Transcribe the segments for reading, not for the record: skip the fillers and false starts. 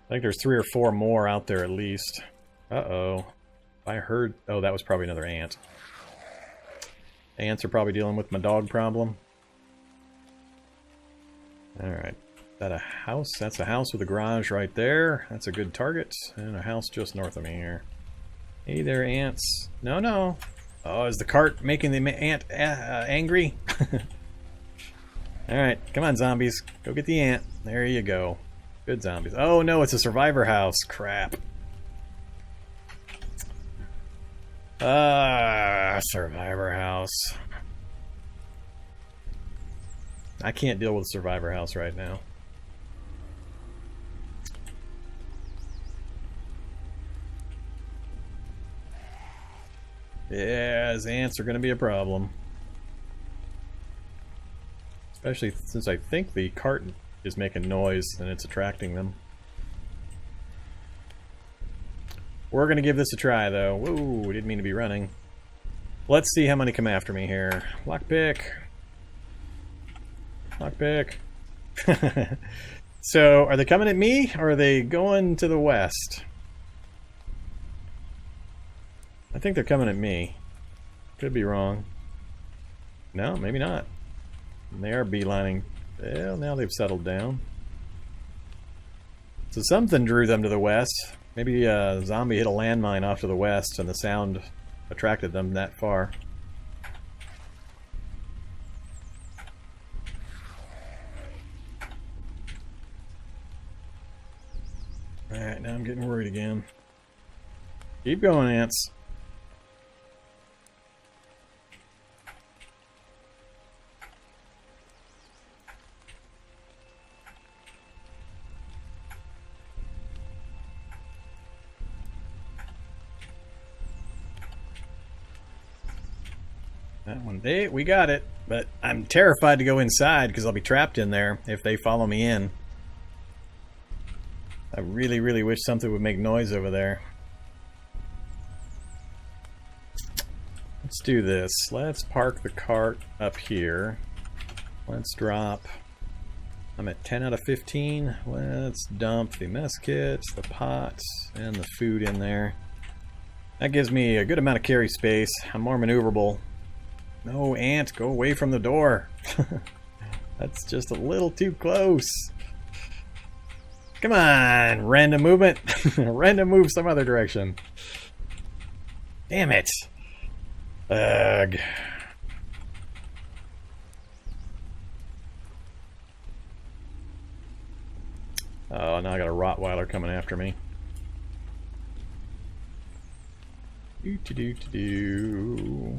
I think there's 3 or 4 more out there at least. Uh-oh. I heard... Oh, that was probably another ant. Ants are probably dealing with my dog problem. Alright. Is that a house? That's a house with a garage right there. That's a good target. And a house just north of me here. Hey there, ants. No, no. Oh, is the cart making the ant angry? Alright, come on, zombies. Go get the ant. There you go. Good zombies. Oh no, it's a survivor house. Crap. Survivor house. I can't deal with survivor house right now. Yeah, his ants are going to be a problem. Especially since I think the cart is making noise and it's attracting them. We're going to give this a try, though. Whoa, we didn't mean to be running. Let's see how many come after me here. Lockpick. Lockpick. So, are they coming at me, or are they going to the west? I think they're coming at me. Could be wrong. No, maybe not. They are beelining. Well, now they've settled down. So something drew them to the west. Maybe a zombie hit a landmine off to the west and the sound attracted them that far. Alright, now I'm getting worried again. Keep going, ants. That one, we got it, but I'm terrified to go inside because I'll be trapped in there if they follow me in. I really, really wish something would make noise over there. Let's do this. Let's park the cart up here. Let's drop. I'm at 10 out of 15. Let's dump the mess kits, the pots, and the food in there. That gives me a good amount of carry space. I'm more maneuverable. No, ant, go away from the door. That's just a little too close. Come on, random movement. Random move some other direction. Damn it. Ugh. Oh, now I got a Rottweiler coming after me. Do-do-do-do-do.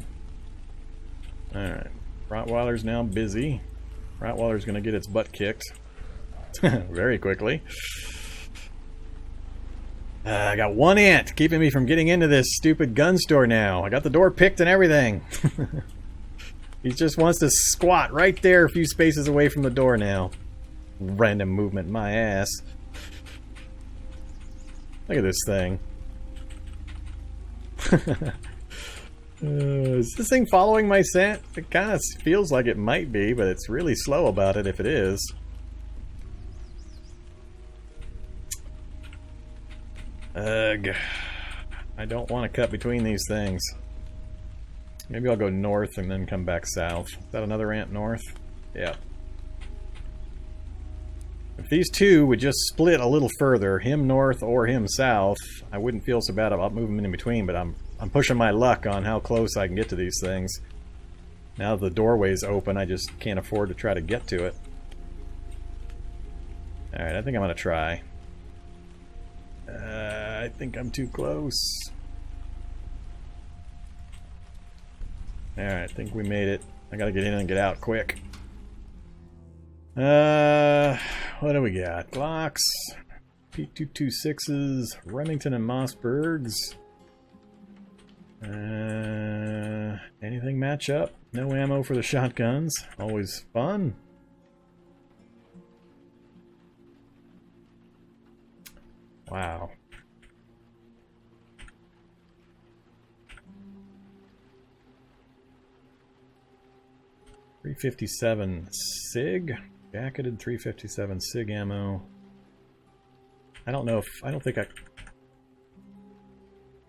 Alright. Rottweiler's now busy. Rottweiler's gonna get its butt kicked. Very quickly. I got one ant keeping me from getting into this stupid gun store now. I got the door picked and everything. He just wants to squat right there a few spaces away from the door now. Random movement, my ass. Look at this thing. Is this thing following my scent? It kind of feels like it might be, but it's really slow about it if it is. Ugh. I don't want to cut between these things. Maybe I'll go north and then come back south. Is that another ant north? Yeah. If these two would just split a little further, him north or him south, I wouldn't feel so bad about moving in between, but I'm pushing my luck on how close I can get to these things. Now the doorway's open, I just can't afford to try to get to it. Alright, I think I'm gonna try. I think I'm too close. Alright, I think we made it. I gotta get in and get out quick. What do we got? Glocks, P226s, Remington and Mossbergs. Anything match up? No ammo for the shotguns. Always fun. Wow. .357 SIG. Jacketed .357 SIG ammo. I don't know if... I don't think I...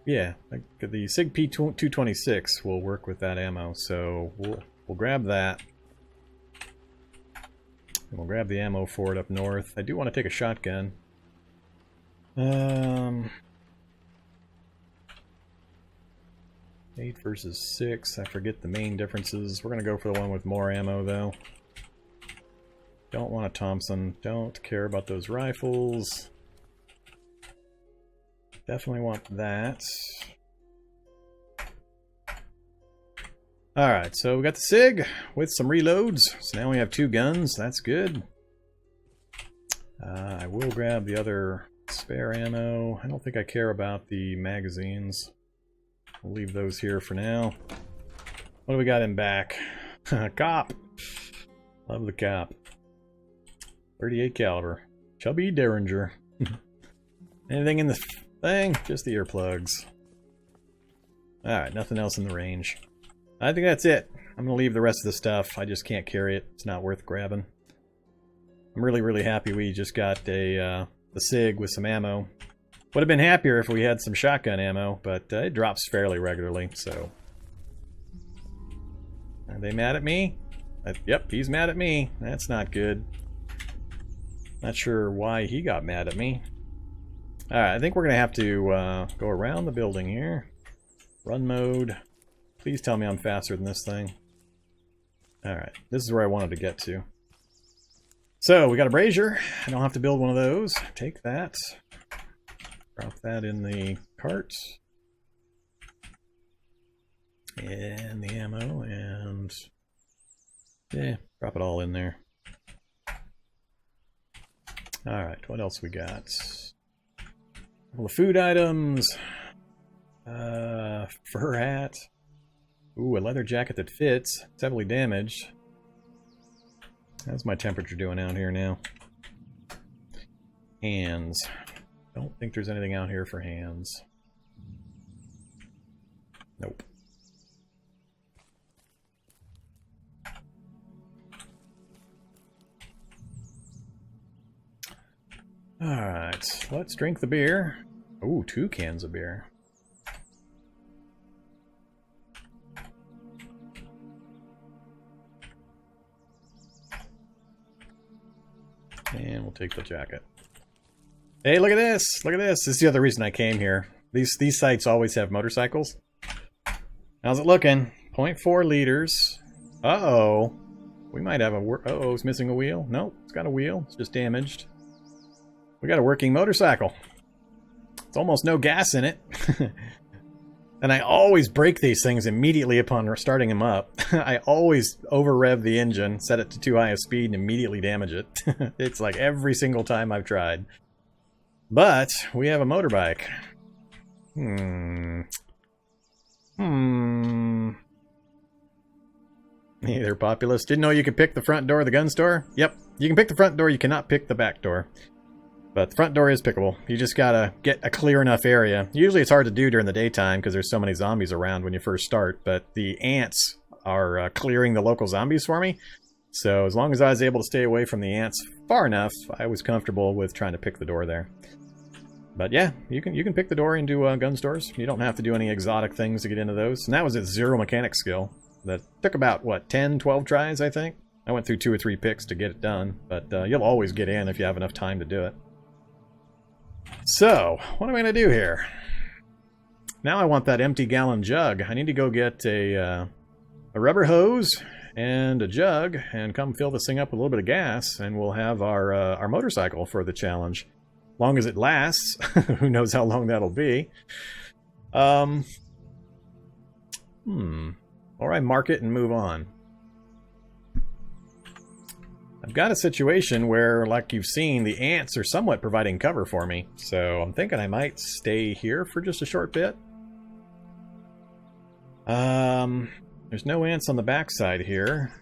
Yeah, the SIG P226 will work with that ammo, so we'll grab that. And we'll grab the ammo for it up north. I do want to take a shotgun. 8 versus 6. I forget the main differences. We're going to go for the one with more ammo, though. Don't want a Thompson. Don't care about those rifles. Definitely want that. Alright, so we got the SIG with some reloads. So now we have 2 guns. That's good. I will grab the other spare ammo. I don't think I care about the magazines. We'll leave those here for now. What do we got in back? Cop! Love the cop. 38 caliber. Chubby Derringer. Anything in the thing? Just the earplugs. Alright, nothing else in the range. I think that's it. I'm going to leave the rest of the stuff. I just can't carry it. It's not worth grabbing. I'm really, really happy we just got the SIG with some ammo. Would have been happier if we had some shotgun ammo, but it drops fairly regularly, so... Are they mad at me? Yep, he's mad at me. That's not good. Not sure why he got mad at me. Alright, I think we're going to have to go around the building here. Run mode. Please tell me I'm faster than this thing. Alright, this is where I wanted to get to. So, we got a brazier. I don't have to build one of those. Take that. Drop that in the cart. And the ammo, and... yeah, drop it all in there. Alright, what else we got? A couple of food items. Fur hat. Ooh, a leather jacket that fits. It's heavily damaged. How's my temperature doing out here now? Hands. Don't think there's anything out here for hands. Nope. Alright, let's drink the beer. Ooh, 2 cans of beer. And we'll take the jacket. Hey, look at this! Look at this! This is the other reason I came here. These sites always have motorcycles. How's it looking? 0.4 liters. Uh-oh. We might have a... uh-oh, it's missing a wheel. Nope, it's got a wheel. It's just damaged. We got a working motorcycle. It's almost no gas in it. And I always break these things immediately upon starting them up. I always over-rev the engine, set it to too high a speed, and immediately damage it. It's like every single time I've tried. But we have a motorbike. Hey there, Populous. Didn't know you could pick the front door of the gun store? Yep, you can pick the front door, you cannot pick the back door. But the front door is pickable. You just gotta get a clear enough area. Usually it's hard to do during the daytime because there's so many zombies around when you first start, but the ants are clearing the local zombies for me. So as long as I was able to stay away from the ants far enough, I was comfortable with trying to pick the door there. But yeah, you can pick the door into gun stores. You don't have to do any exotic things to get into those. And that was at 0 mechanic skill. That took about, what, 10, 12 tries, I think? I went through 2 or 3 picks to get it done, but you'll always get in if you have enough time to do it. So, what am I going to do here? Now I want that empty gallon jug. I need to go get a rubber hose and a jug and come fill this thing up with a little bit of gas, and we'll have our motorcycle for the challenge. Long as it lasts. Who knows how long that'll be. Or I mark it and move on. I've got a situation where, like you've seen, the ants are somewhat providing cover for me. So I'm thinking I might stay here for just a short bit. There's no ants on the backside here.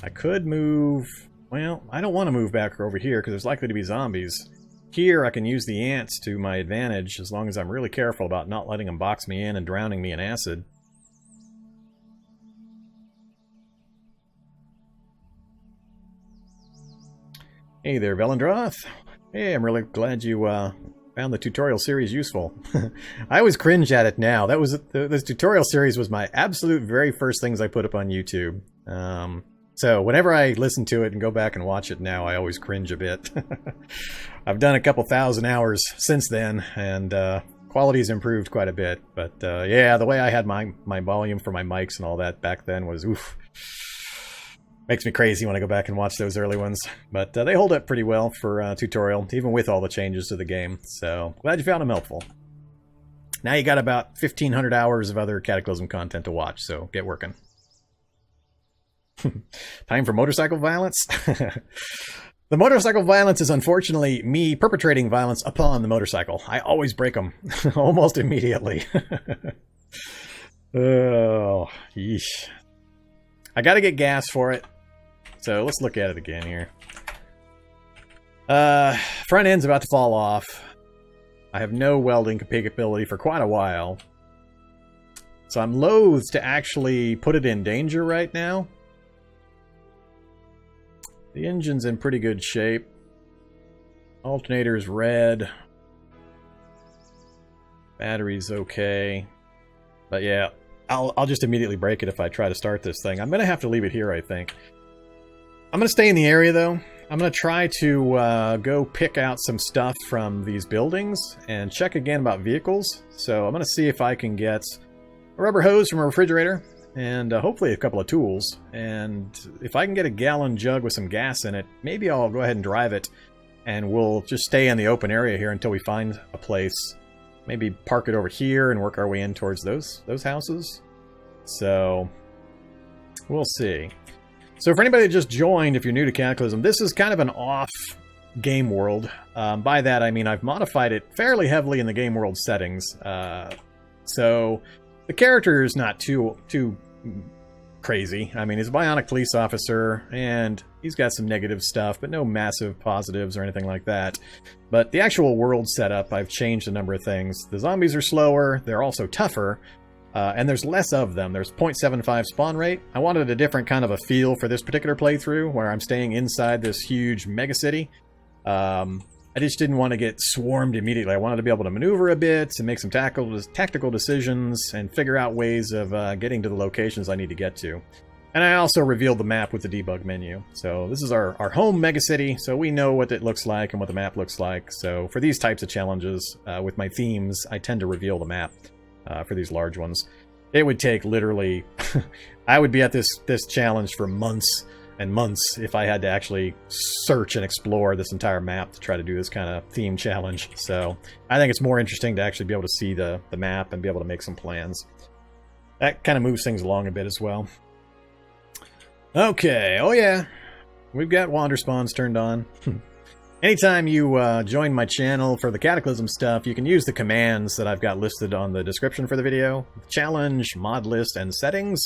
I could move... well, I don't want to move back over here because there's likely to be zombies. Here I can use the ants to my advantage as long as I'm really careful about not letting them box me in and drowning me in acid. Hey there, Velendroth. Hey, I'm really glad you found the tutorial series useful. I always cringe at it now. That was this tutorial series was my absolute very first things I put up on YouTube. So whenever I listen to it and go back and watch it now, I always cringe a bit. I've done a couple thousand hours since then, and quality's improved quite a bit. But yeah, the way I had my volume for my mics and all that back then was oof. Makes me crazy when I go back and watch those early ones. But they hold up pretty well for tutorial, even with all the changes to the game. So glad you found them helpful. Now you got about 1,500 hours of other Cataclysm content to watch, so get working. Time for motorcycle violence? The motorcycle violence is unfortunately me perpetrating violence upon the motorcycle. I always break them, almost immediately. Oh, yeesh. I gotta get gas for it. So let's look at it again here. Front end's about to fall off. I have no welding capability for quite a while. So I'm loath to actually put it in danger right now. The engine's in pretty good shape. Alternator's red. Battery's okay. But yeah, I'll just immediately break it if I try to start this thing. I'm going to have to leave it here, I think. I'm going to stay in the area, though. I'm going to try to go pick out some stuff from these buildings and check again about vehicles. So I'm going to see if I can get a rubber hose from a refrigerator and hopefully a couple of tools. And if I can get a gallon jug with some gas in it, maybe I'll go ahead and drive it. And we'll just stay in the open area here until we find a place. Maybe park it over here and work our way in towards those houses. So we'll see. So for anybody that just joined, if you're new to Cataclysm, this is kind of an off game world. By that I mean I've modified it fairly heavily in the game world settings. So the character is not too crazy. I mean, he's a Bionic police officer, and he's got some negative stuff, but no massive positives or anything like that. But the actual world setup, I've changed a number of things. The zombies are slower, they're also tougher, and there's less of them. There's 0.75 spawn rate. I wanted a different kind of a feel for this particular playthrough, where I'm staying inside this huge megacity. I just didn't want to get swarmed immediately. I wanted to be able to maneuver a bit and make some tactical decisions and figure out ways of getting to the locations I need to get to. And I also revealed the map with the debug menu. So this is our home megacity, so we know what it looks like and what the map looks like. So for these types of challenges, with my themes, I tend to reveal the map for these large ones. It would take literally... I would be at this challenge for months and months if I had to actually search and explore this entire map to try to do this kind of theme challenge. So I think it's more interesting to actually be able to see the map and be able to make some plans. That kind of moves things along a bit as well. Okay, oh yeah, we've got Wanderspawns turned on. Anytime you join my channel for the Cataclysm stuff, you can use the commands that I've got listed on the description for the video. Challenge, Modlist, and settings.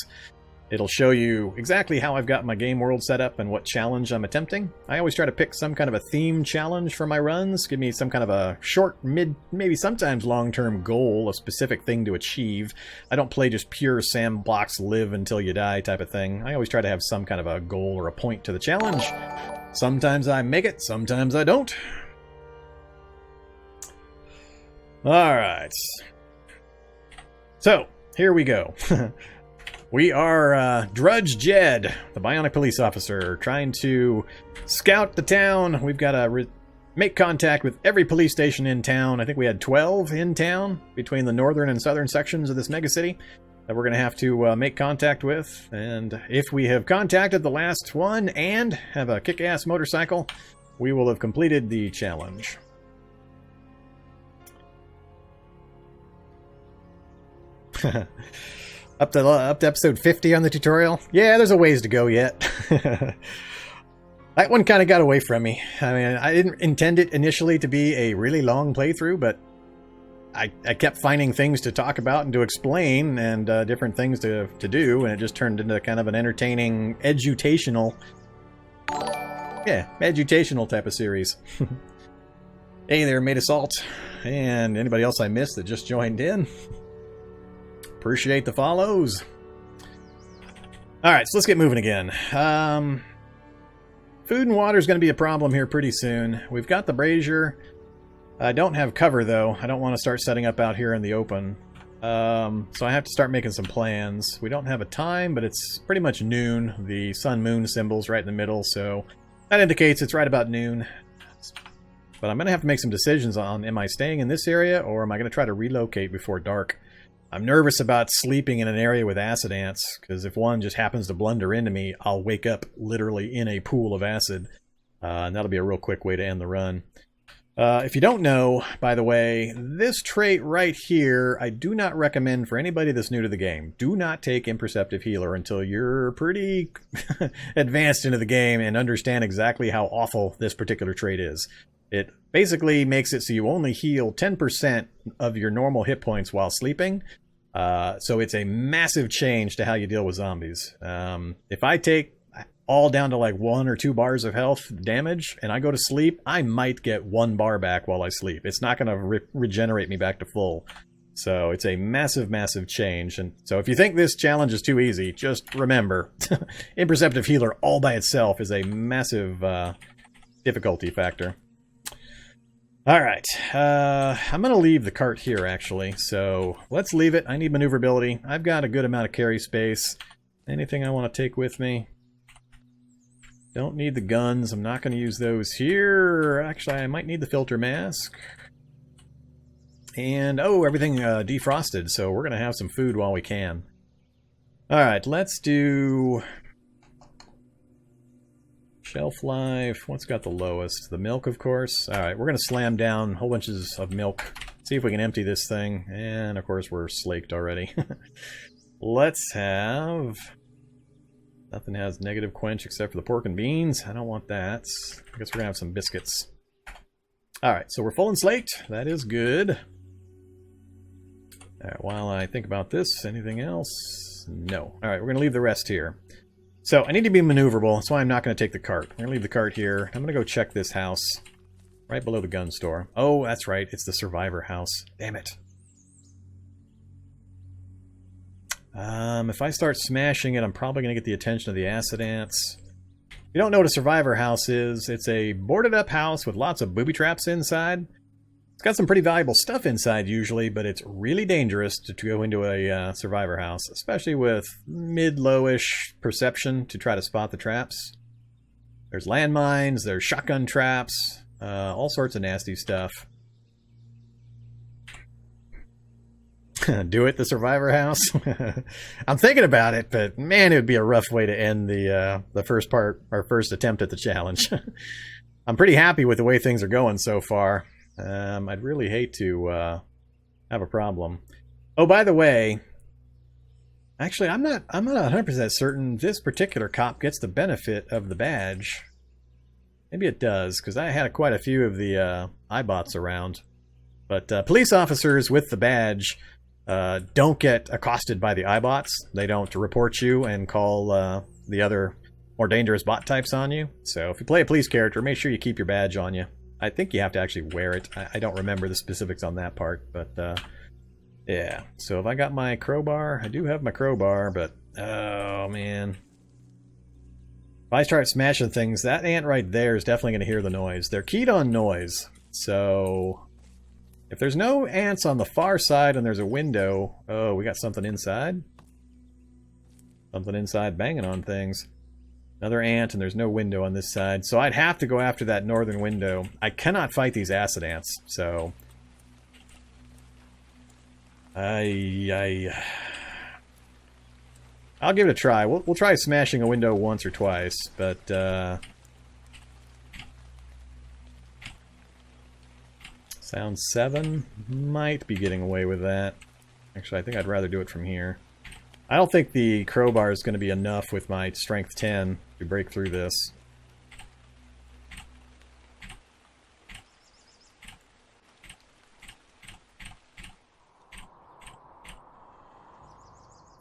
It'll show you exactly how I've got my game world set up and what challenge I'm attempting. I always try to pick some kind of a theme challenge for my runs. Give me some kind of a short, mid, maybe sometimes long-term goal, a specific thing to achieve. I don't play just pure sandbox live until you die type of thing. I always try to have some kind of a goal or a point to the challenge. Sometimes I make it, sometimes I don't. Alright. So, here we go. We are Drudge Jedd, the Bionic police officer, trying to scout the town. We've got to make contact with every police station in town. I think we had 12 in town between the northern and southern sections of this megacity that we're going to have to make contact with. And if we have contacted the last one and have a kick-ass motorcycle, we will have completed the challenge. Up to episode 50 on the tutorial? Yeah, there's a ways to go yet. That one kind of got away from me. I mean, I didn't intend it initially to be a really long playthrough, but I kept finding things to talk about and to explain and different things to do, and it just turned into kind of an entertaining, edutational type of series. Hey there, Made Assault, and anybody else I missed that just joined in. Appreciate the follows. Alright, so let's get moving again. food and water is going to be a problem here pretty soon. We've got the brazier. I don't have cover, though. I don't want to start setting up out here in the open. So I have to start making some plans. We don't have a time, but it's pretty much noon. The sun-moon symbol's right in the middle, so that indicates it's right about noon. But I'm going to have to make some decisions on, am I staying in this area, or am I going to try to relocate before dark? I'm nervous about sleeping in an area with acid ants, because if one just happens to blunder into me, I'll wake up literally in a pool of acid. And that'll be a real quick way to end the run. If you don't know, by the way, this trait right here, I do not recommend for anybody that's new to the game. Do not take Imperceptive Healer until you're pretty advanced into the game and understand exactly how awful this particular trait is. It basically makes it so you only heal 10% of your normal hit points while sleeping. So it's a massive change to how you deal with zombies. If I take all down to like 1 or 2 bars of health damage and I go to sleep, I might get 1 bar back while I sleep. It's not going to regenerate me back to full. So it's a massive, massive change. And so if you think this challenge is too easy, just remember, Imperceptive Healer all by itself is a massive difficulty factor. Alright, I'm going to leave the cart here, actually. So let's leave it. I need maneuverability. I've got a good amount of carry space. Anything I want to take with me? Don't need the guns. I'm not going to use those here. Actually, I might need the filter mask. And, oh, everything defrosted, so we're going to have some food while we can. Alright, let's do shelf life. What's got the lowest? The milk, of course. Alright, we're going to slam down whole bunches of milk. See if we can empty this thing. And, of course, we're slaked already. Let's have... Nothing has negative quench except for the pork and beans. I don't want that. I guess we're going to have some biscuits. Alright, so we're full and slaked. That is good. Alright, while I think about this, anything else? No. Alright, we're going to leave the rest here. So, I need to be maneuverable. That's why I'm not going to take the cart. I'm going to leave the cart here. I'm going to go check this house. Right below the gun store. Oh, that's right. It's the survivor house. Damn it. If I start smashing it, I'm probably going to get the attention of the acid ants. If you don't know what a survivor house is, it's a boarded up house with lots of booby traps inside. It's got some pretty valuable stuff inside usually, but it's really dangerous to go into a survivor house, especially with mid-lowish perception to try to spot the traps. There's landmines, there's shotgun traps, all sorts of nasty stuff. Do it, the survivor house? I'm thinking about it, but man, it would be a rough way to end the first part, our first attempt at the challenge. I'm pretty happy with the way things are going so far. I'd really hate to have a problem. Oh, by the way, actually, I'm not 100% certain this particular cop gets the benefit of the badge. Maybe it does, because I had quite a few of the iBots around. But police officers with the badge don't get accosted by the iBots. They don't report you and call the other more dangerous bot types on you. So if you play a police character, make sure you keep your badge on you. I think you have to actually wear it. I don't remember the specifics on that part, but yeah. So if I got my crowbar, I do have my crowbar, but oh man. If I start smashing things, that ant right there is definitely going to hear the noise. They're keyed on noise, so if there's no ants on the far side and there's a window... Oh, we got something inside? Something inside banging on things. Another ant, and there's no window on this side. So I'd have to go after that northern window. I cannot fight these acid ants, so... I'll give it a try. We'll try smashing a window once or twice, but... Sound 7 might be getting away with that. Actually, I think I'd rather do it from here. I don't think the crowbar is going to be enough with my strength 10 to break through this.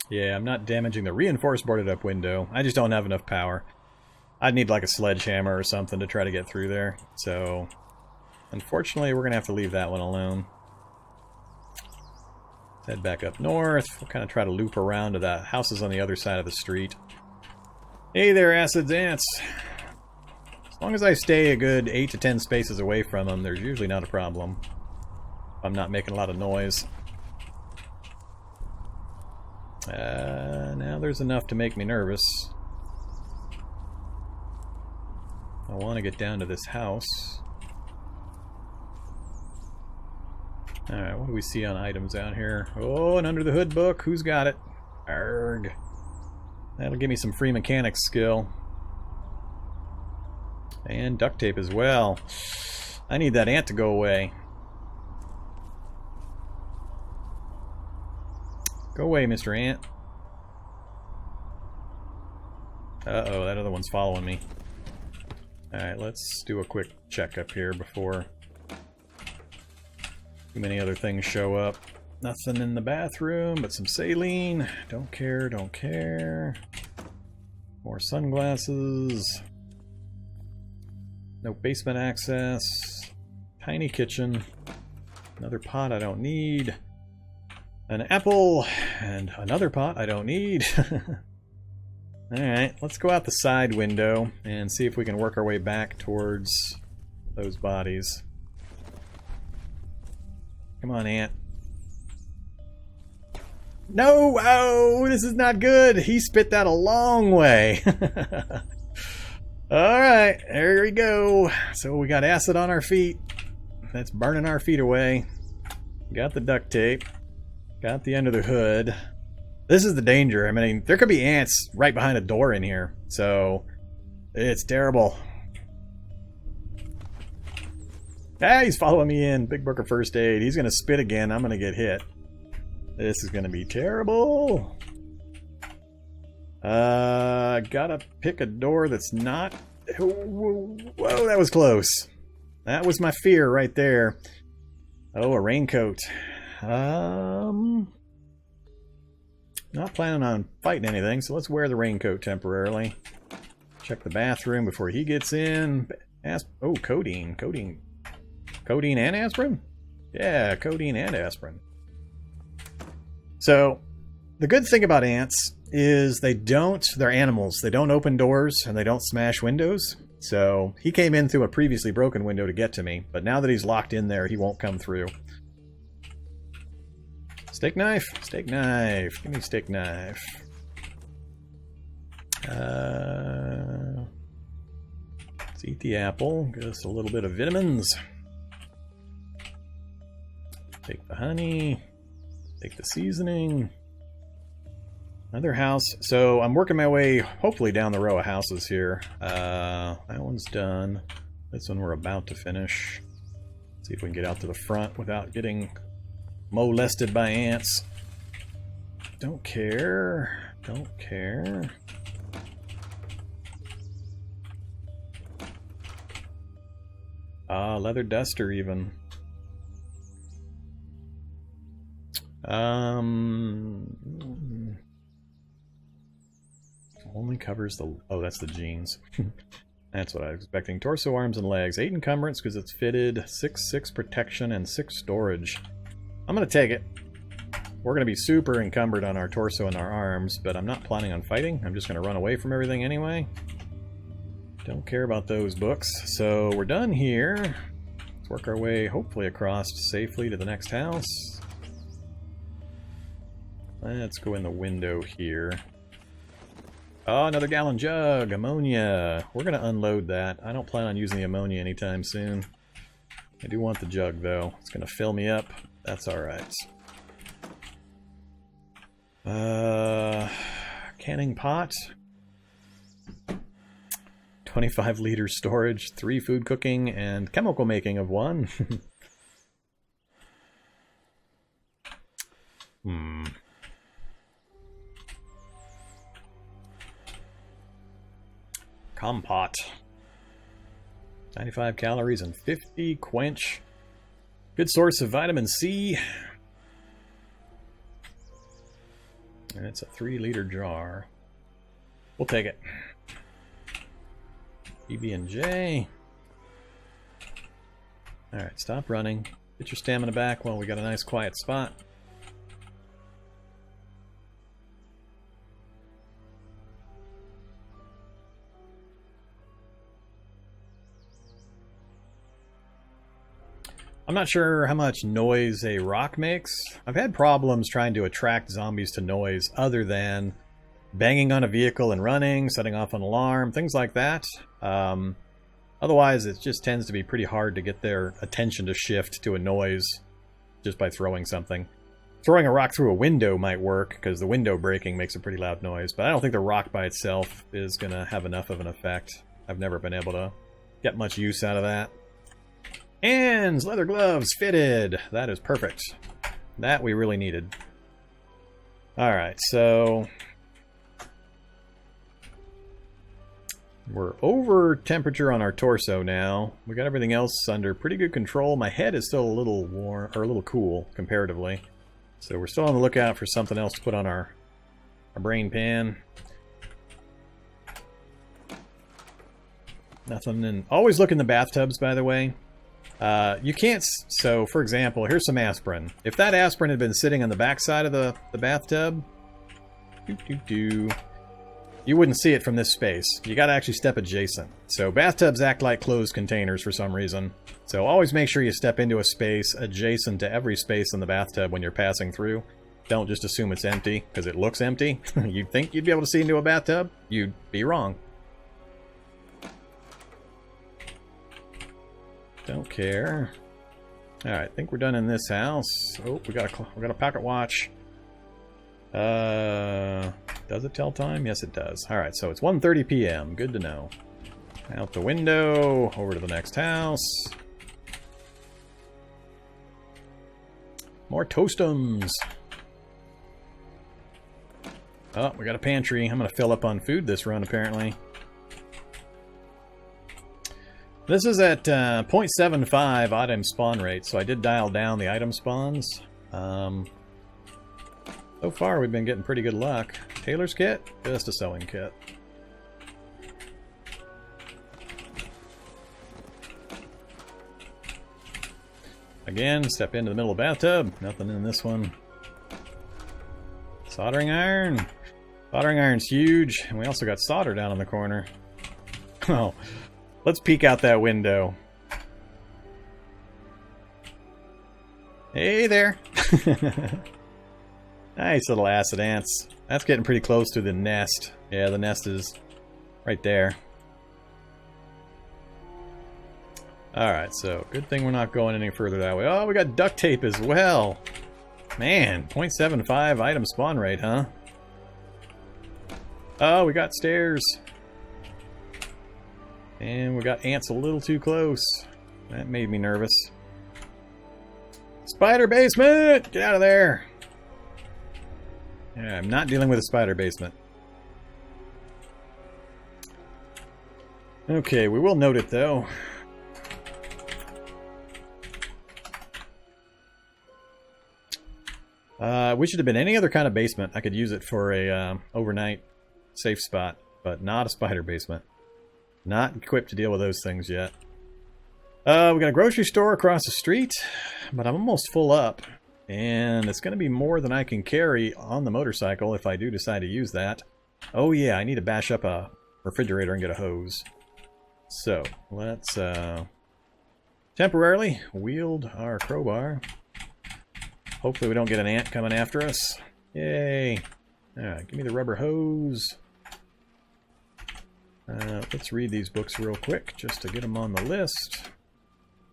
Yeah, I'm not damaging the reinforced boarded up window. I just don't have enough power. I'd need like a sledgehammer or something to try to get through there. So... unfortunately, we're going to have to leave that one alone. Let's head back up north. We'll kind of try to loop around to the houses on the other side of the street. Hey there, acid ants. As long as I stay a good 8 to 10 spaces away from them, there's usually not a problem. I'm not making a lot of noise. Now there's enough to make me nervous. I want to get down to this house. Alright, what do we see on items out here? Oh, an under the hood book. Who's got it? Arrgh. That'll give me some free mechanics skill. And duct tape as well. I need that ant to go away. Go away, Mr. Ant. Uh-oh, that other one's following me. Alright, let's do a quick check up here before too many other things show up. Nothing in the bathroom but some saline. Don't care, don't care. More sunglasses. No basement access. Tiny kitchen. Another pot I don't need. An apple. And another pot I don't need. Alright, let's go out the side window and see if we can work our way back towards those bodies. Come on, Ant. No! Oh, this is not good! He spit that a long way! Alright, there we go. So we got acid on our feet. That's burning our feet away. Got the duct tape. Got the under the hood. This is the danger. I mean, there could be ants right behind a door in here. So, it's terrible. Ah, he's following me in. Big Book of First Aid. He's going to spit again. I'm going to get hit. This is going to be terrible. Gotta pick a door that's not... Whoa, that was close. That was my fear right there. Oh, a raincoat. Not planning on fighting anything, so let's wear the raincoat temporarily. Check the bathroom before he gets in. Oh, codeine. Codeine and aspirin? Yeah, codeine and aspirin. So, the good thing about ants is they're animals. They don't open doors and they don't smash windows. So, he came in through a previously broken window to get to me, but now that he's locked in there, he won't come through. Steak knife? Steak knife. Give me steak knife. Let's eat the apple. Get us a little bit of vitamins. Take the honey. Take the seasoning. Another house. So I'm working my way, hopefully, down the row of houses here. That one's done. This one we're about to finish. See if we can get out to the front without getting molested by ants. Don't care. Don't care. Ah, leather duster even. Only covers the... Oh, that's the jeans. That's what I was expecting. Torso, arms, and legs. 8 encumbrance because it's fitted. 6 protection, and 6 storage. I'm going to take it. We're going to be super encumbered on our torso and our arms, but I'm not planning on fighting. I'm just going to run away from everything anyway. Don't care about those books. So we're done here. Let's work our way, hopefully, across safely to the next house. Let's go in the window here. Oh, another gallon jug. Ammonia. We're going to unload that. I don't plan on using the ammonia anytime soon. I do want the jug, though. It's going to fill me up. That's alright. Canning pot. 25 liter storage, 3 food cooking, and chemical making of 1. Compot. 95 calories and 50 quench. Good source of vitamin C. And it's a 3-liter jar. We'll take it. PB&J. Alright, stop running. Get your stamina back while we got a nice quiet spot. I'm not sure how much noise a rock makes. I've had problems trying to attract zombies to noise other than banging on a vehicle and running, setting off an alarm, things like that. Otherwise, it just tends to be pretty hard to get their attention to shift to a noise just by throwing something. Throwing a rock through a window might work, because the window breaking makes a pretty loud noise, but I don't think the rock by itself is going to have enough of an effect. I've never been able to get much use out of that. Hands, leather gloves, fitted. That is perfect. That we really needed. Alright, so we're over temperature on our torso now. We got everything else under pretty good control. My head is still a little warm, or a little cool, comparatively. So we're still on the lookout for something else to put on our brain pan. Nothing in... Always look in the bathtubs, by the way. You can't... So, for example, here's some aspirin. If that aspirin had been sitting on the back side of the bathtub, you wouldn't see it from this space. You gotta actually step adjacent. So bathtubs act like closed containers for some reason. So always make sure you step into a space adjacent to every space in the bathtub when you're passing through. Don't just assume it's empty, because it looks empty. You'd think you'd be able to see into a bathtub? You'd be wrong. Don't care. Alright, I think we're done in this house. Oh, we got a pocket watch. Does it tell time? Yes, it does. Alright, so it's 1:30 p.m. Good to know. Out the window, over to the next house. More toastums. Oh, we got a pantry. I'm going to fill up on food this run, apparently. This is at 0.75 item spawn rate, so I did dial down the item spawns. So far, we've been getting pretty good luck. Tailor's kit? Just a sewing kit. Again, step into the middle of the bathtub. Nothing in this one. Soldering iron. Soldering iron's huge. And we also got solder down in the corner. Oh, let's peek out that window. Hey there. Nice little acid ants. That's getting pretty close to the nest. Yeah, the nest is right there. Alright, so good thing we're not going any further that way. Oh, we got duct tape as well. Man, 0.75 item spawn rate, huh? Oh, we got stairs. And we got ants a little too close. That made me nervous. Spider basement! Get out of there! Yeah, I'm not dealing with a spider basement. Okay, we will note it though. Wish it had been any other kind of basement. I could use it for a overnight safe spot, but not a spider basement. Not equipped to deal with those things yet. We got a grocery store across the street, but I'm almost full up. And it's going to be more than I can carry on the motorcycle if I do decide to use that. Oh yeah, I need to bash up a refrigerator and get a hose. So, let's temporarily wield our crowbar. Hopefully we don't get an ant coming after us. Yay! Alright, give me the rubber hose. Let's read these books real quick just to get them on the list.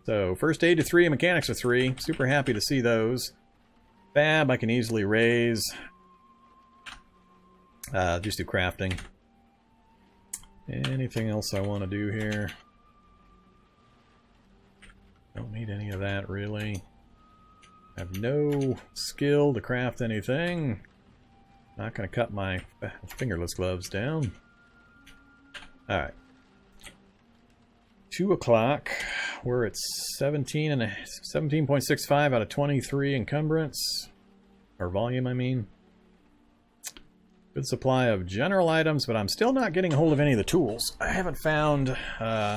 So, first aid to 3 and mechanics to 3. Super happy to see those. Fab, I can easily raise. Just do crafting. Anything else I want to do here? Don't need any of that, really. I have no skill to craft anything. Not going to cut my fingerless gloves down. Alright. 2 o'clock. We're at 17.65 out of 23 encumbrance. Or volume, I mean. Good supply of general items, but I'm still not getting a hold of any of the tools. I haven't found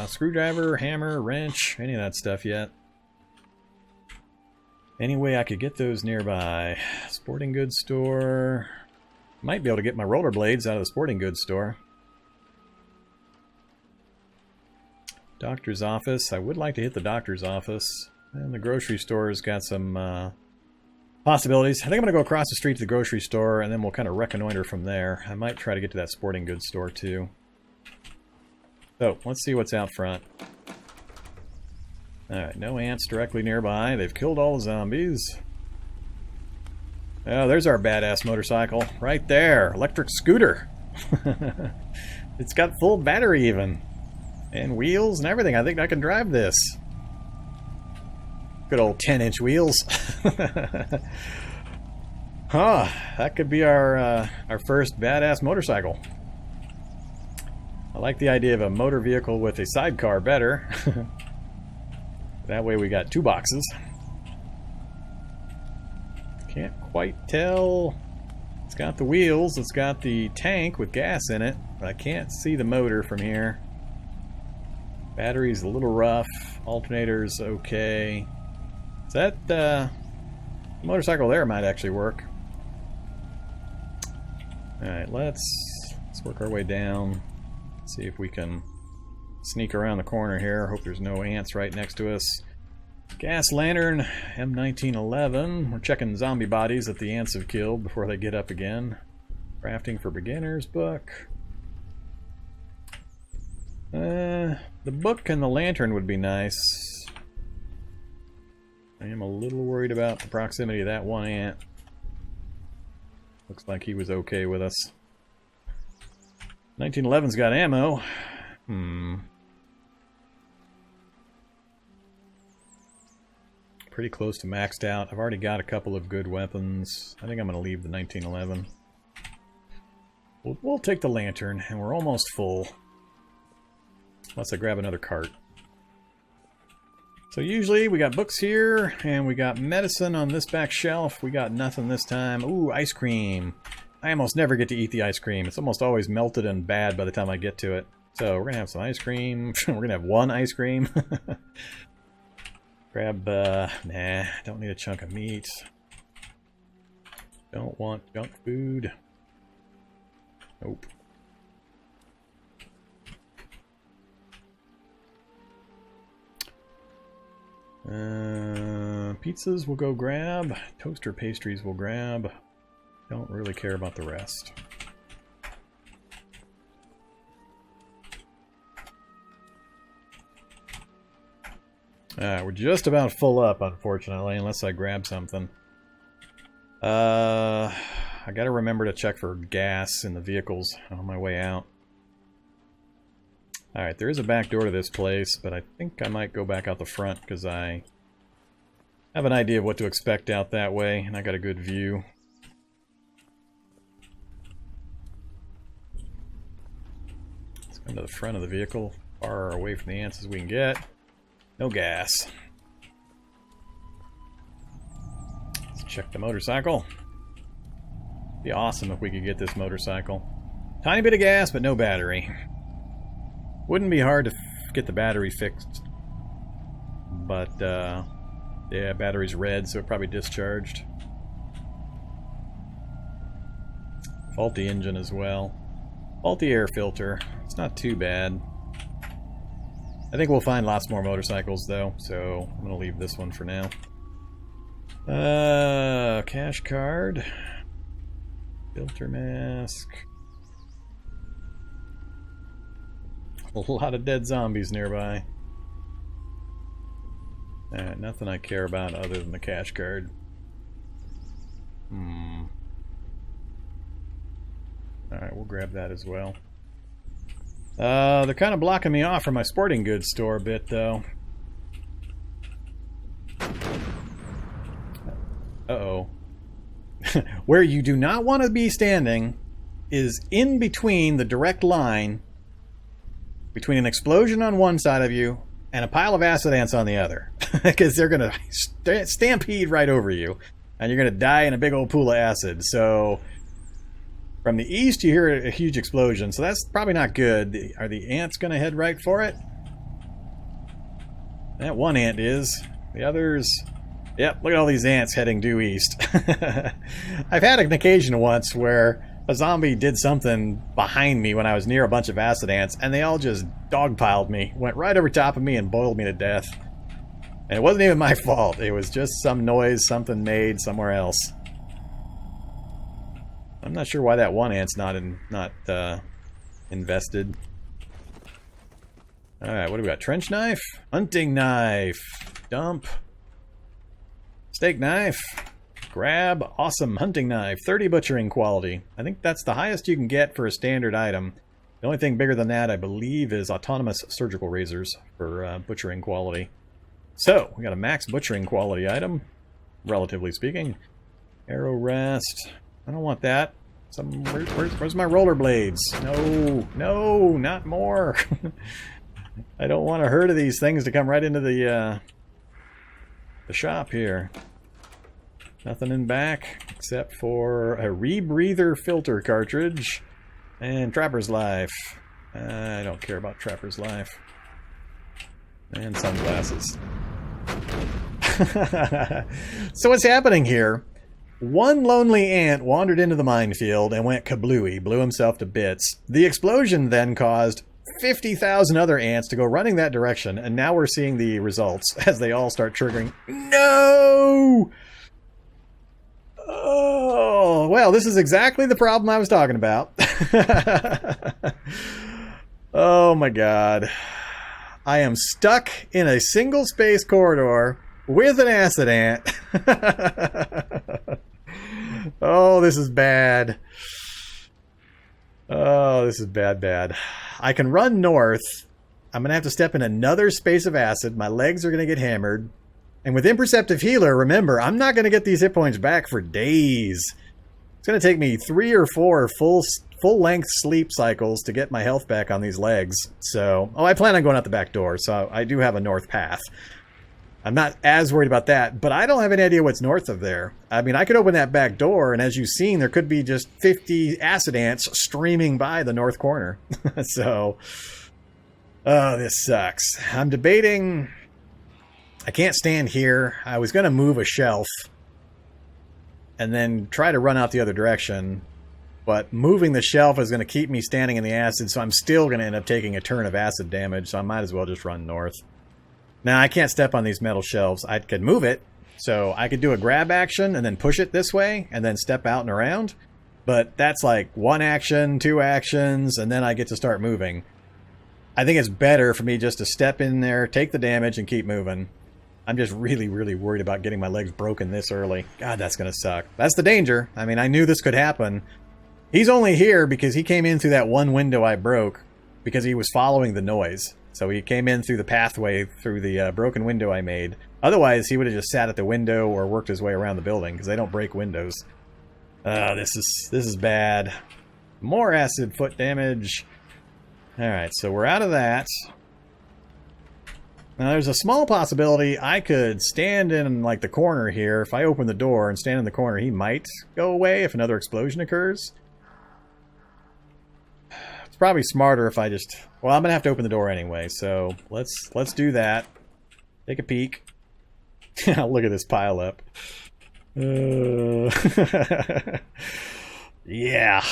screwdriver, hammer, wrench, any of that stuff yet. Any way I could get those nearby? Sporting goods store. Might be able to get my rollerblades out of the sporting goods store. Doctor's office. I would like to hit the doctor's office. And the grocery store's got some possibilities. I think I'm going to go across the street to the grocery store, and then we'll kind of reconnoiter from there. I might try to get to that sporting goods store, too. So, let's see what's out front. Alright, no ants directly nearby. They've killed all the zombies. Oh, there's our badass motorcycle. Right there. Electric scooter. It's got full battery, even. And wheels and everything. I think I can drive this. Good old 10-inch wheels. Huh, that could be our first badass motorcycle. I like the idea of a motor vehicle with a sidecar better. That way we got two boxes. Can't quite tell. It's got the wheels, it's got the tank with gas in it, but I can't see the motor from here. Battery's a little rough, alternator's okay. So that the motorcycle there might actually work. Alright, let's work our way down. See if we can sneak around the corner here. Hope there's no ants right next to us. Gas lantern, M1911. We're checking zombie bodies that the ants have killed before they get up again. Crafting for beginners book. The book and the lantern would be nice. I am a little worried about the proximity of that one ant. Looks like he was okay with us. 1911's got ammo. Pretty close to maxed out. I've already got a couple of good weapons. I think I'm going to leave the 1911. We'll take the lantern, and we're almost full. Unless I grab another cart. So usually we got books here, and we got medicine on this back shelf. We got nothing this time. Ooh, ice cream. I almost never get to eat the ice cream. It's almost always melted and bad by the time I get to it. So we're going to have some ice cream. We're going to have one ice cream. Grab, nah, don't need a chunk of meat. Don't want junk food. Nope. Pizzas we'll go grab. Toaster pastries we'll grab. Don't really care about the rest. We're just about full up, unfortunately, unless I grab something. I gotta remember to check for gas in the vehicles on my way out. Alright, there is a back door to this place, but I think I might go back out the front because I have an idea of what to expect out that way, and I got a good view. Let's come to the front of the vehicle, far away from the ants as we can get. No gas. Let's check the motorcycle. Be awesome if we could get this motorcycle. Tiny bit of gas, but no battery. Wouldn't be hard to get the battery fixed. But, yeah, battery's red, so it probably discharged. Faulty engine as well. Faulty air filter. It's not too bad. I think we'll find lots more motorcycles, though, so I'm going to leave this one for now. Cash card. Filter mask. A lot of dead zombies nearby. Nothing I care about other than the cash card. Alright, we'll grab that as well. They're kind of blocking me off from my sporting goods store a bit, though. Uh-oh. Where you do not want to be standing is in between the direct line between an explosion on one side of you and a pile of acid ants on the other. Because they're going to stampede right over you, and you're going to die in a big old pool of acid. So from the east you hear a huge explosion, so that's probably not good. Are the ants going to head right for it? That one ant is. The others... Yep, look at all these ants heading due east. I've had an occasion once where a zombie did something behind me when I was near a bunch of acid ants, and they all just dogpiled me, went right over top of me and boiled me to death. And it wasn't even my fault. It was just some noise something made somewhere else. I'm not sure why that one ant's not invested. Alright, what do we got? Trench knife? Hunting knife. Dump. Steak knife. Grab. Awesome. Hunting knife. 30 butchering quality. I think that's the highest you can get for a standard item. The only thing bigger than that, I believe, is autonomous surgical razors for butchering quality. So, we got a max butchering quality item, relatively speaking. Arrow rest. I don't want that. Where's my rollerblades? No, not more. I don't want a herd of these things to come right into the shop here. Nothing in back except for a rebreather filter cartridge and Trapper's Life. I don't care about Trapper's Life. And sunglasses. So what's happening here? One lonely ant wandered into the minefield and went kablooey, blew himself to bits. The explosion then caused 50,000 other ants to go running that direction, and now we're seeing the results as they all start triggering. No! Oh, well, this is exactly the problem I was talking about. Oh my god. I am stuck in a single space corridor with an acid ant. Oh, this is bad. Oh, this is bad. I can run north. I'm going to have to step in another space of acid. My legs are going to get hammered. And with Imperceptive Healer, remember, I'm not going to get these hit points back for days. It's going to take me 3 or 4 full-length sleep cycles to get my health back on these legs. So, I plan on going out the back door, so I do have a north path. I'm not as worried about that, but I don't have any idea what's north of there. I mean, I could open that back door, and as you've seen, there could be just 50 acid ants streaming by the north corner. So, oh, this sucks. I'm debating... I can't stand here. I was going to move a shelf and then try to run out the other direction, but moving the shelf is going to keep me standing in the acid, so I'm still going to end up taking a turn of acid damage, so I might as well just run north. Now, I can't step on these metal shelves. I could move it, so I could do a grab action and then push it this way and then step out and around, but that's like 1 action, 2 actions, and then I get to start moving. I think it's better for me just to step in there, take the damage, and keep moving. I'm just really, really worried about getting my legs broken this early. God, that's going to suck. That's the danger. I mean, I knew this could happen. He's only here because he came in through that one window I broke because he was following the noise. So he came in through the pathway through the broken window I made. Otherwise, he would have just sat at the window or worked his way around the building because they don't break windows. This is bad. More acid foot damage. Alright, so we're out of that. Now, there's a small possibility I could stand in, like, the corner here. If I open the door and stand in the corner, he might go away if another explosion occurs. It's probably smarter if I just... Well, I'm going to have to open the door anyway, so let's do that. Take a peek. Look at this pile up. Yeah.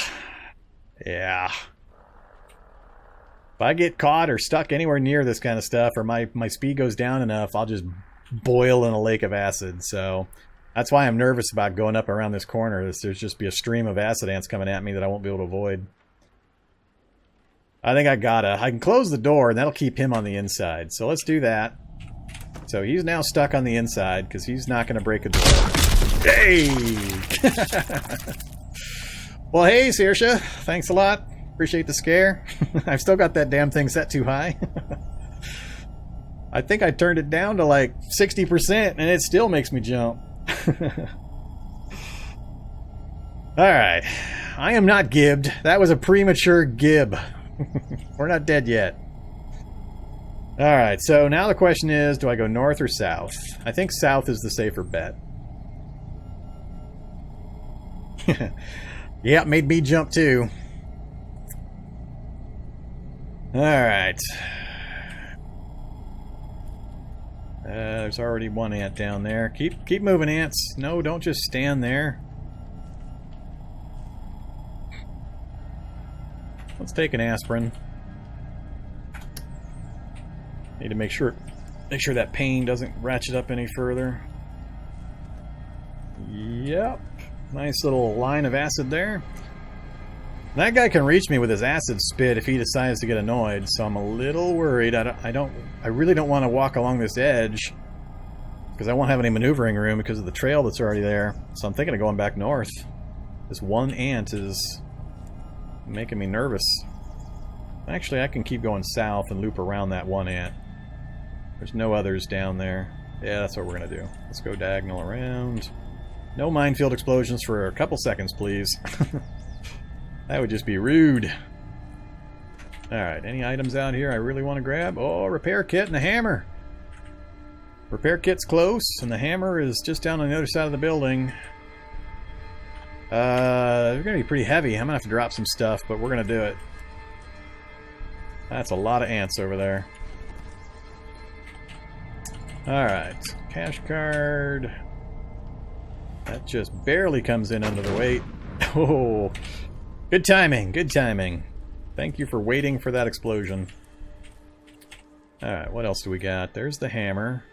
If I get caught or stuck anywhere near this kind of stuff, or my speed goes down enough, I'll just boil in a lake of acid. So that's why I'm nervous about going up around this corner. There's just be a stream of acid ants coming at me that I won't be able to avoid. I think I can close the door, and that'll keep him on the inside. So let's do that. So he's now stuck on the inside, because he's not going to break a door. Hey! Well, hey, Saoirse. Thanks a lot. Appreciate the scare. I've still got that damn thing set too high. I think I turned it down to like 60% and it still makes me jump. Alright. I am not gibbed. That was a premature gib. We're not dead yet. Alright, so now the question is, do I go north or south? I think south is the safer bet. Yeah, made me jump too. Alright. There's already one ant down there. Keep moving, ants. No, don't just stand there. Let's take an aspirin. Need to make sure Make sure that pain doesn't ratchet up any further. Yep. Nice little line of acid there. That guy can reach me with his acid spit if he decides to get annoyed, so I'm a little worried. I really don't want to walk along this edge because I won't have any maneuvering room because of the trail that's already there. So I'm thinking of going back north. This one ant is making me nervous. Actually, I can keep going south and loop around that one ant. There's no others down there. Yeah, that's what we're going to do. Let's go diagonal around. No minefield explosions for a couple seconds, please. That would just be rude. Alright, any items out here I really want to grab? Oh, repair kit and a hammer. Repair kit's close, and the hammer is just down on the other side of the building. They're going to be pretty heavy. I'm going to have to drop some stuff, but we're going to do it. That's a lot of ants over there. Alright, cash card. That just barely comes in under the weight. Oh, good timing, good timing. Thank you for waiting for that explosion. Alright, what else do we got? There's the hammer.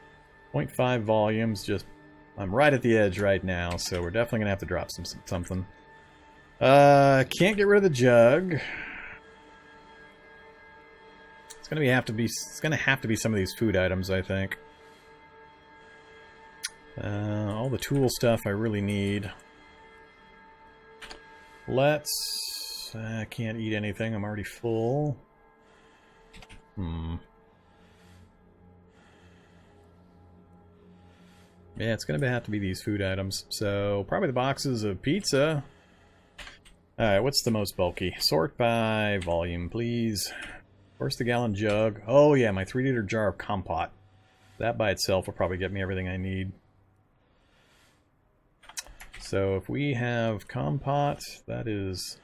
0.5 volumes, just... I'm right at the edge right now, so we're definitely going to have to drop something. Can't get rid of the jug. It's going to have to be some of these food items, I think. All the tool stuff I really need. I can't eat anything, I'm already full. Yeah, it's going to have to be these food items. So, probably the boxes of pizza. Alright, what's the most bulky? Sort by volume, please. Where's the gallon jug? Oh yeah, my 3-liter jar of compote. That by itself will probably get me everything I need. So if we have compote, that is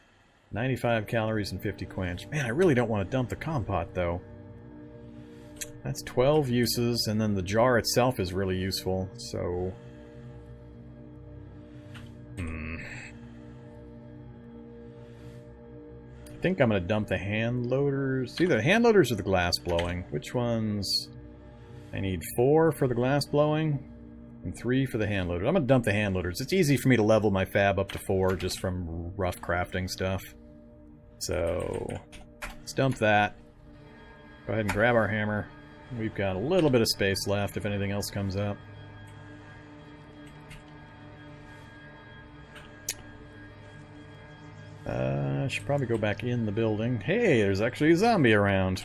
95 calories and 50 quench. Man, I really don't want to dump the compote though. That's 12 uses, and then the jar itself is really useful, so... I think I'm going to dump the hand loaders. Either the hand loaders or the glass blowing. Which ones? I need 4 for the glass blowing. And 3 for the hand loaders. I'm going to dump the hand loaders. It's easy for me to level my fab up to 4 just from rough crafting stuff. So, let's dump that. Go ahead and grab our hammer. We've got a little bit of space left if anything else comes up. I should probably go back in the building. Hey, there's actually a zombie around.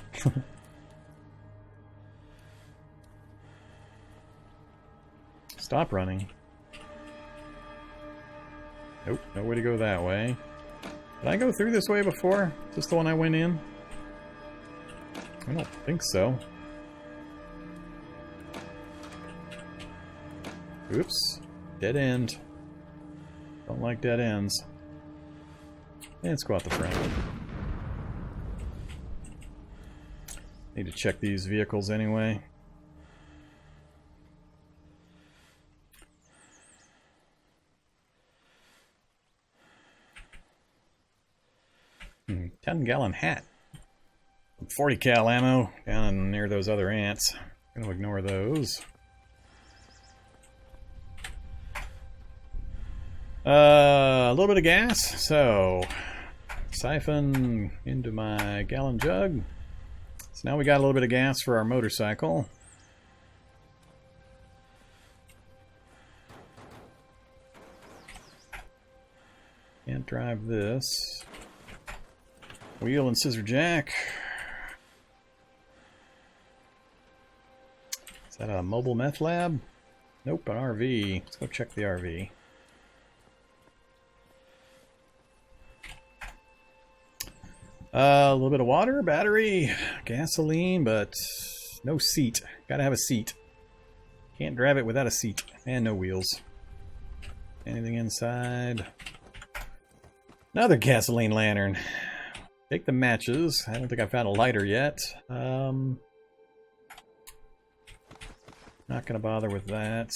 Stop running. Nope, no way to go that way. Did I go through this way before? Is this the one I went in? I don't think so. Oops. Dead end. Don't like dead ends. Let's go out the front. Need to check these vehicles anyway. Hmm, 10-gallon hat. 40 cal ammo down near those other ants. I'm gonna ignore those. A little bit of gas, so siphon into my gallon jug. So now we got a little bit of gas for our motorcycle. Can't drive this. Wheel and scissor jack. Is that a mobile meth lab? Nope, an RV. Let's go check the RV. A little bit of water, battery, gasoline, but no seat. Gotta have a seat. Can't drive it without a seat. And no wheels. Anything inside? Another gasoline lantern. Take the matches. I don't think I've found a lighter yet. Not gonna bother with that.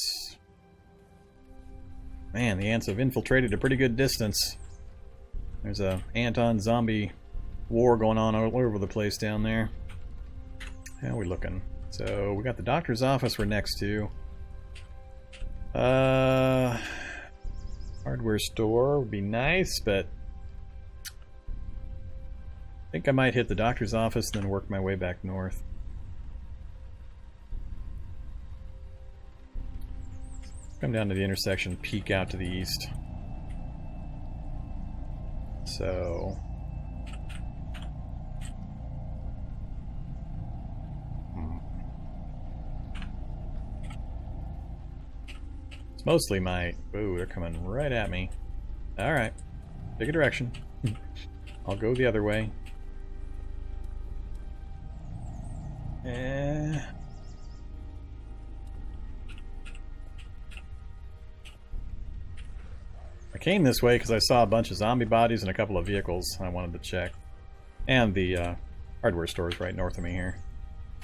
Man, the ants have infiltrated a pretty good distance. There's a ant-on zombie war going on all over the place down there. How are we looking? So we got the doctor's office we're next to. Hardware store would be nice, but I think I might hit the doctor's office and then work my way back north. Come down to the intersection, peek out to the east. So it's mostly my... Ooh, they're coming right at me. Alright. Pick a direction. I'll go the other way. I came this way because I saw a bunch of zombie bodies and a couple of vehicles I wanted to check. And the hardware store is right north of me here.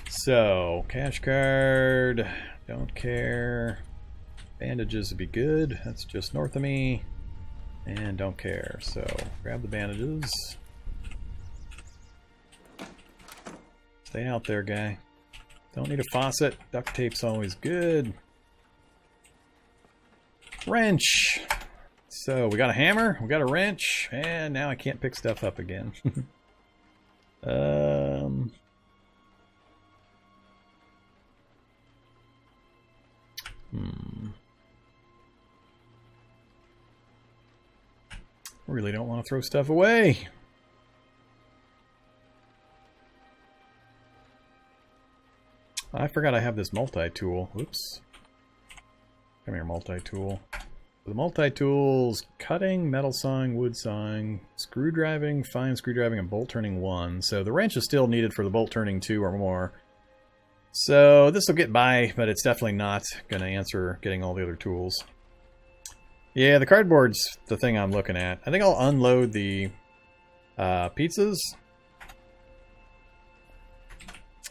So, cash card. Don't care. Bandages would be good. That's just north of me. And don't care. So, grab the bandages. Stay out there, guy. Don't need a faucet. Duct tape's always good. Wrench! So, we got a hammer, we got a wrench, and now I can't pick stuff up again. Really don't want to throw stuff away. I forgot I have this multi-tool. Oops. Come here, multi-tool. The multi-tools: cutting, metal sawing, wood sawing, screwdriving, fine screwdriving, and bolt turning 1. So the wrench is still needed for the bolt turning 2 or more. So this will get by, but it's definitely not going to answer getting all the other tools. Yeah, the cardboard's the thing I'm looking at. I think I'll unload the pizzas.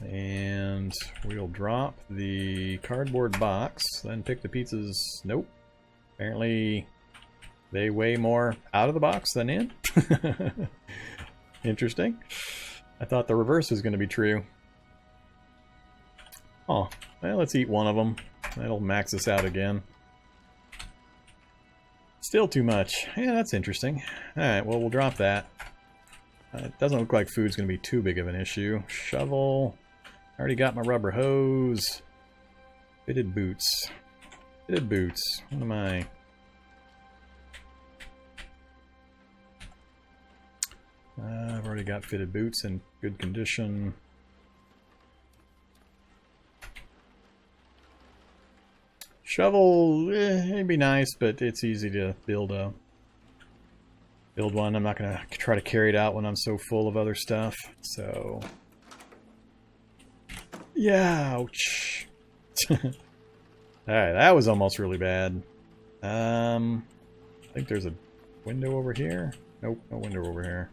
And we'll drop the cardboard box, then pick the pizzas. Nope. Apparently they weigh more out of the box than in. Interesting. I thought the reverse was going to be true. Oh, well, let's eat one of them. That'll max us out again. Still too much. Yeah, that's interesting. Alright, well, we'll drop that. It doesn't look like food's going to be too big of an issue. Shovel. Already got my rubber hose. Fitted boots. Fitted boots. What am I? I've already got fitted boots in good condition. Shovel, it'd be nice, but it's easy to build one. I'm not gonna try to carry it out when I'm so full of other stuff. So, yeah, ouch. Alright, that was almost really bad. I think there's a window over here. Nope, no window over here.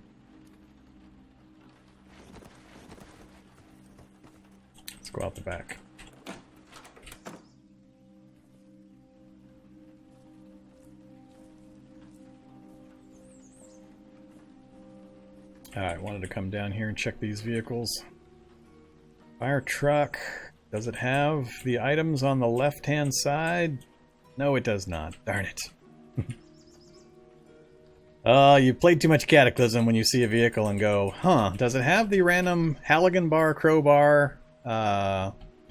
Let's go out the back. Alright, wanted to come down here and check these vehicles. Fire truck. Does it have the items on the left-hand side? No, it does not. Darn it. You played too much Cataclysm when you see a vehicle and go, huh, does it have the random Halligan bar, crowbar,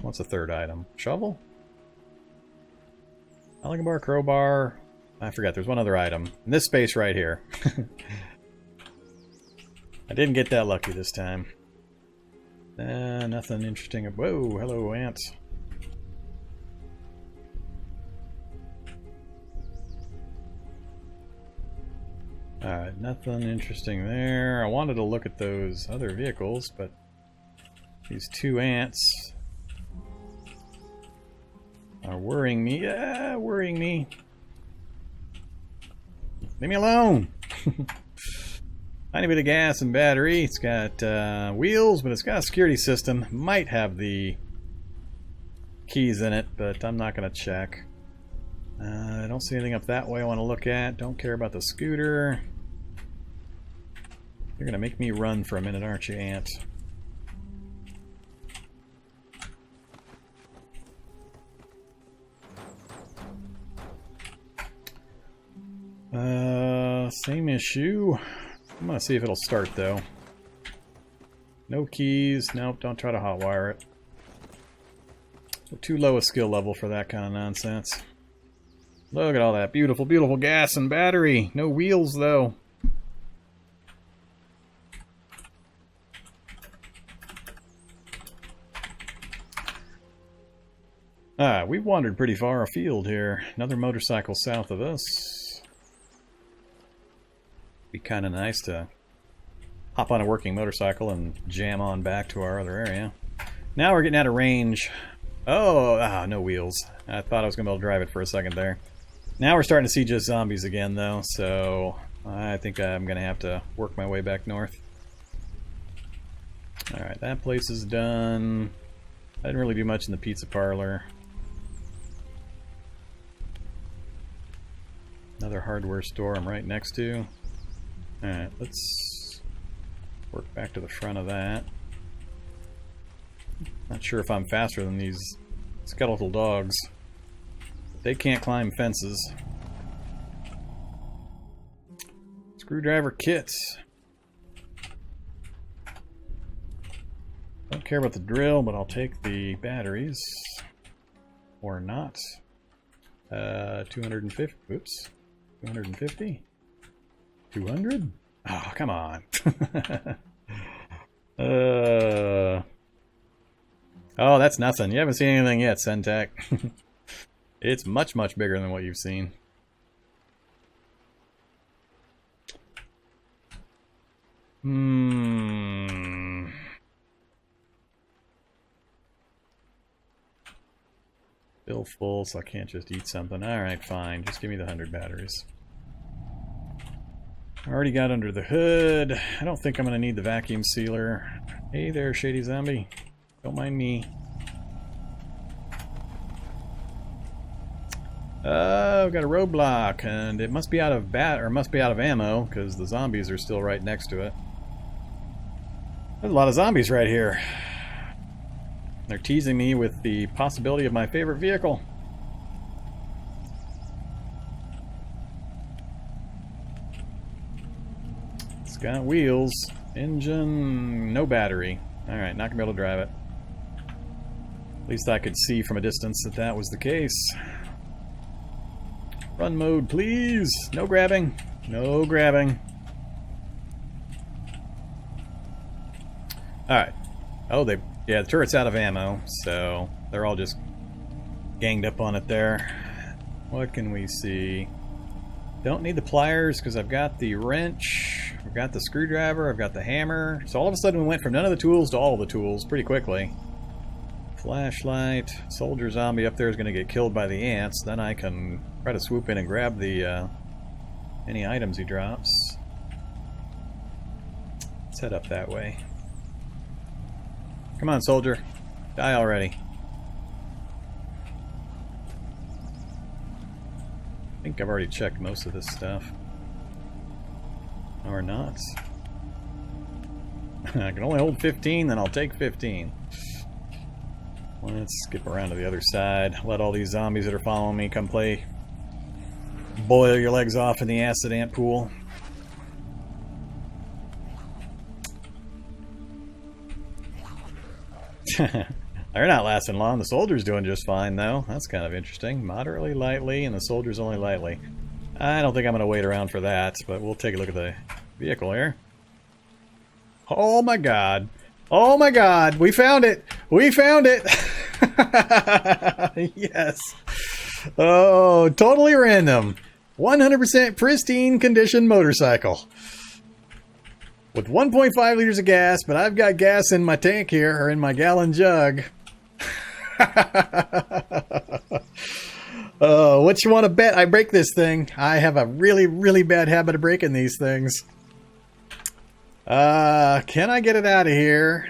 what's the third item? Shovel? Halligan bar, crowbar, I forgot, there's one other item. In this space right here. I didn't get that lucky this time. Nothing interesting. Whoa, hello, ants. Alright, nothing interesting there. I wanted to look at those other vehicles, but these two ants are worrying me. Yeah, worrying me. Leave me alone! Tiny bit of gas and battery. It's got wheels, but it's got a security system. Might have the keys in it, but I'm not going to check. I don't see anything up that way I want to look at. Don't care about the scooter. You're going to make me run for a minute, aren't you, Ant? Same issue. I'm gonna see if it'll start though. No keys. Nope, don't try to hotwire it. We're too low a skill level for that kind of nonsense. Look at all that beautiful, beautiful gas and battery. No wheels though. We've wandered pretty far afield here. Another motorcycle south of us. Be kind of nice to hop on a working motorcycle and jam on back to our other area. Now we're getting out of range. Oh, no wheels. I thought I was going to be able to drive it for a second there. Now we're starting to see just zombies again, though, so I think I'm going to have to work my way back north. Alright, that place is done. I didn't really do much in the pizza parlor. Another hardware store I'm right next to. Alright, let's work back to the front of that. Not sure if I'm faster than these skeletal dogs. They can't climb fences. Screwdriver kits. Don't care about the drill, but I'll take the batteries. Or not. 250. Oops. 250? 200? Oh, come on. Oh, that's nothing. You haven't seen anything yet, Soundpack. It's much, much bigger than what you've seen. Still full, so I can't just eat something. Alright, fine. Just give me the 100 batteries. I already got under the hood. I don't think I'm going to need the vacuum sealer. Hey there, shady zombie. Don't mind me. I've got a roadblock, and it must be out of ammo, because the zombies are still right next to it. There's a lot of zombies right here. They're teasing me with the possibility of my favorite vehicle. It's got wheels, engine, no battery. Alright, not gonna be able to drive it. At least I could see from a distance that that was the case. Run mode, please! No grabbing. No grabbing. Alright. Oh, yeah, the turret's out of ammo, so they're all just ganged up on it there. What can we see? Don't need the pliers because I've got the wrench, I've got the screwdriver, I've got the hammer. So all of a sudden we went from none of the tools to all of the tools pretty quickly. Flashlight. Soldier zombie up there is going to get killed by the ants. Then I can try to swoop in and grab the any items he drops. Let's head up that way. Come on, soldier. Die already. I think I've already checked most of this stuff. Or not. I can only hold 15, then I'll take 15. Let's skip around to the other side. Let all these zombies that are following me come play boil your legs off in the acid ant pool. They're not lasting long. The soldier's doing just fine, though. That's kind of interesting. Moderately lightly, and the soldier's only lightly. I don't think I'm going to wait around for that, but we'll take a look at the vehicle here. Oh my god. Oh my god. We found it. We found it. Yes. Oh, totally random. 100% pristine condition motorcycle. With 1.5 liters of gas, but I've got gas in my tank here, or in my gallon jug. What you want to bet I break this thing? I have a really, really bad habit of breaking these things. Can I get it out of here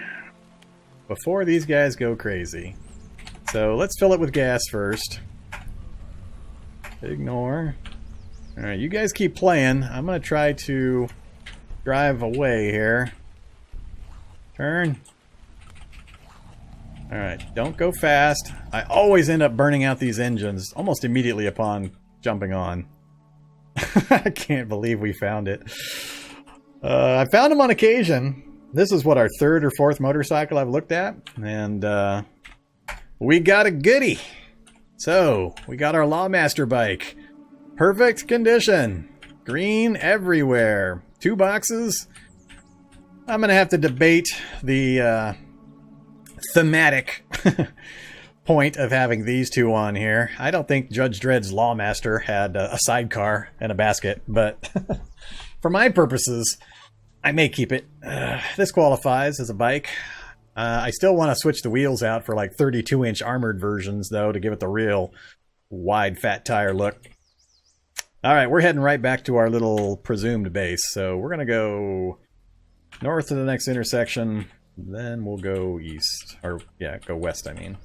before these guys go crazy? So let's fill it with gas first. Ignore. Alright, you guys keep playing. I'm going to try to drive away here. Turn. Alright, don't go fast. I always end up burning out these engines almost immediately upon jumping on. I can't believe we found it. I found them on occasion. This is what, our third or fourth motorcycle I've looked at, and we got a goodie. So we got our Lawmaster bike, perfect condition, green everywhere, 2 boxes. I'm gonna have to debate the thematic point of having these two on here. I don't think Drudge Jedd's Lawmaster had a sidecar and a basket, but for my purposes, I may keep it. This qualifies as a bike. I still want to switch the wheels out for like 32-inch armored versions, though, to give it the real wide, fat tire look. All right, we're heading right back to our little presumed base. So we're going to go north to the next intersection, then we'll go east. Or, yeah, go west, I mean.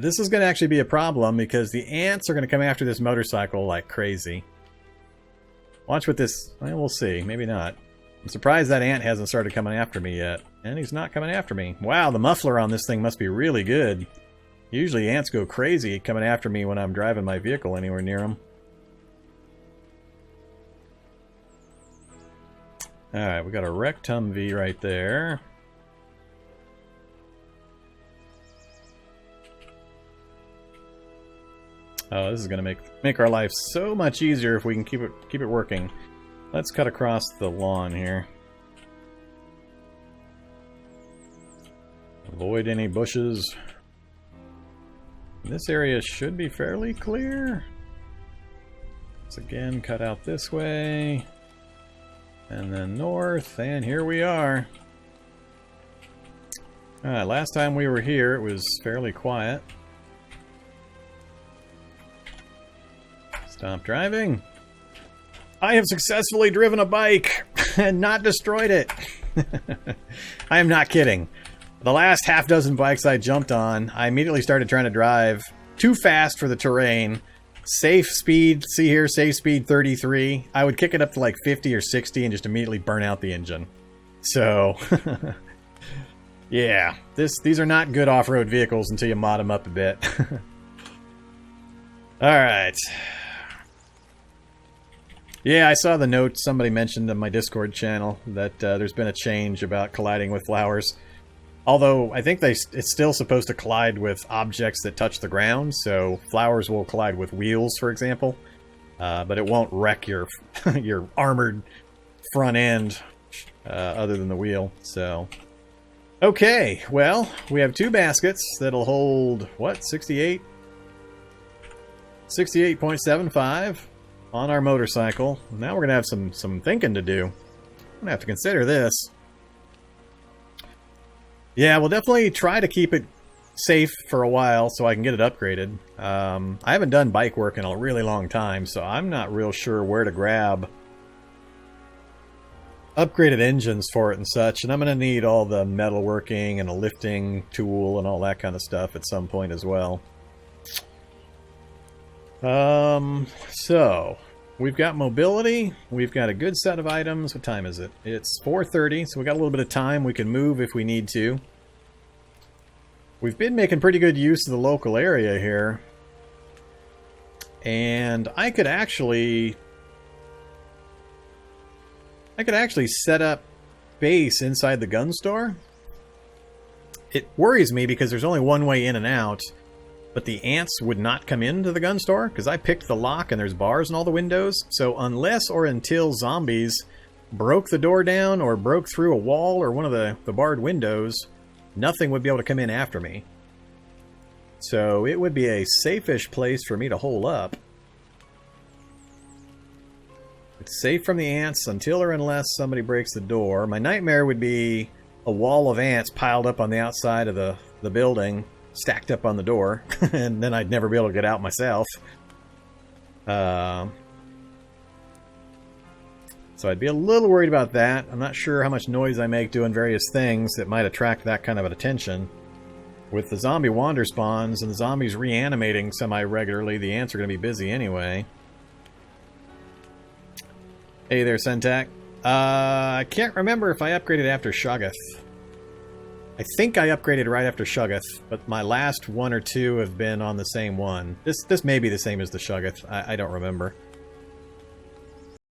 This is going to actually be a problem because the ants are going to come after this motorcycle like crazy. Watch what this... Well, we'll see. Maybe not. I'm surprised that ant hasn't started coming after me yet. And he's not coming after me. Wow, the muffler on this thing must be really good. Usually ants go crazy coming after me when I'm driving my vehicle anywhere near them. Alright, we got a wrecked Humvee right there. Oh, this is going to make our life so much easier if we can keep it working. Let's cut across the lawn here. Avoid any bushes. This area should be fairly clear. Let's again cut out this way. And then north, and here we are. Alright, last time we were here it was fairly quiet. Stop driving. I have successfully driven a bike and not destroyed it. I am not kidding. The last half dozen bikes I jumped on, I immediately started trying to drive too fast for the terrain. Safe speed, see here, safe speed 33. I would kick it up to like 50 or 60 and just immediately burn out the engine. So, yeah, these are not good off-road vehicles until you mod them up a bit. Alright. Yeah, I saw the note somebody mentioned on my Discord channel that there's been a change about colliding with flowers. Although, I think it's still supposed to collide with objects that touch the ground, so flowers will collide with wheels, for example. But it won't wreck your your armored front end other than the wheel, so... Okay, well, we have 2 baskets that'll hold, what, 68? 68.75 on our motorcycle. Now we're going to have some thinking to do. I'm going to have to consider this. Yeah, we'll definitely try to keep it safe for a while so I can get it upgraded. I haven't done bike work in a really long time, so I'm not real sure where to grab upgraded engines for it and such, and I'm going to need all the metalworking and a lifting tool and all that kind of stuff at some point as well. So we've got mobility, we've got a good set of items. What time is it? It's 4:30, so we got a little bit of time. We can move if we need to. We've been making pretty good use of the local area here. And I could actually set up base inside the gun store. It worries me because there's only one way in and out. But the ants would not come into the gun store because I picked the lock and there's bars in all the windows. So unless or until zombies broke the door down or broke through a wall or one of the barred windows, nothing would be able to come in after me. So it would be a safe-ish place for me to hole up. It's safe from the ants until or unless somebody breaks the door. My nightmare would be a wall of ants piled up on the outside of the building, stacked up on the door, and then I'd never be able to get out myself. So I'd be a little worried about that. I'm not sure how much noise I make doing various things that might attract that kind of an attention. With the zombie Wanderspawns and the zombies reanimating semi-regularly, the ants are going to be busy anyway. Hey there, Soundpack. I can't remember if I upgraded after Shoggoth. I think I upgraded right after Shoggoth, but my last one or two have been on the same one. This may be the same as the Shoggoth. I don't remember.